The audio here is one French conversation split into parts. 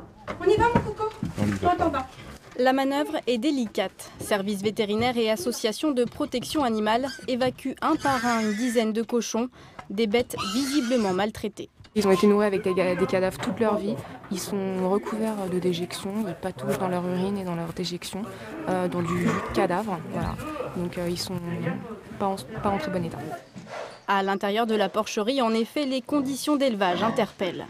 On y va mon coco? Attends. La manœuvre est délicate. Services vétérinaires et associations de protection animale évacuent un par un une dizaine de cochons, des bêtes visiblement maltraitées. Ils ont été nourris avec des cadavres toute leur vie. Ils sont recouverts de déjections, ils pataugent dans leur urine et dans leur déjection, dans du jus de cadavre. Voilà. Donc ils sont pas en très bon état. À l'intérieur de la porcherie, en effet, les conditions d'élevage interpellent.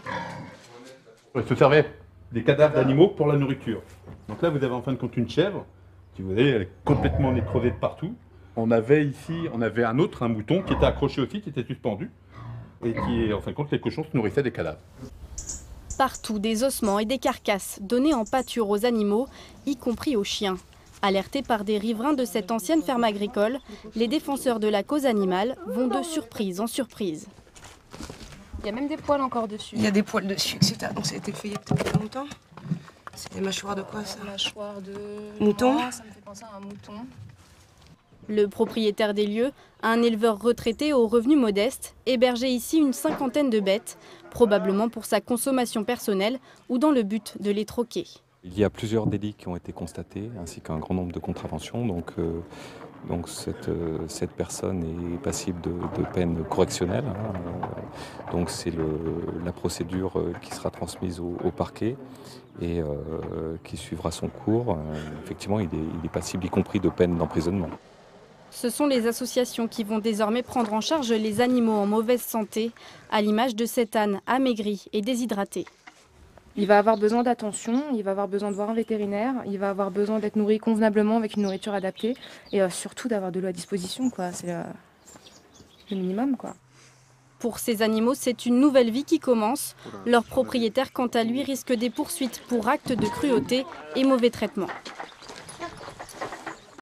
Ils se servaient des cadavres d'animaux pour la nourriture. Donc là, vous avez en fin de compte une chèvre qui, vous voyez, elle est complètement nécrosée de partout. On avait un mouton qui était accroché aussi, qui était suspendu. Et qui, en fin de compte, les cochons se nourrissaient des cadavres. Partout, des ossements et des carcasses donnés en pâture aux animaux, y compris aux chiens. Alertés par des riverains de cette ancienne ferme agricole, les défenseurs de la cause animale vont de surprise en surprise. Il y a même des poils encore dessus. Il y a des poils dessus, etc. Donc ça a été fait il y a peut-être pas longtemps. C'est des mâchoires de quoi ça? Mâchoire de mouton. Ça me fait penser à un mouton. Le propriétaire des lieux, un éleveur retraité aux revenus modestes, hébergeait ici une cinquantaine de bêtes, probablement pour sa consommation personnelle ou dans le but de les troquer. Il y a plusieurs délits qui ont été constatés, ainsi qu'un grand nombre de contraventions. Donc cette personne est passible de peine correctionnelle. Donc c'est la procédure qui sera transmise au parquet et qui suivra son cours. Effectivement, il est passible y compris de peine d'emprisonnement. Ce sont les associations qui vont désormais prendre en charge les animaux en mauvaise santé, à l'image de cet âne amaigri et déshydraté. Il va avoir besoin d'attention, il va avoir besoin de voir un vétérinaire, il va avoir besoin d'être nourri convenablement avec une nourriture adaptée et surtout d'avoir de l'eau à disposition, quoi. C'est le minimum, quoi. Pour ces animaux, c'est une nouvelle vie qui commence. Leur propriétaire, quant à lui, risque des poursuites pour actes de cruauté et mauvais traitement.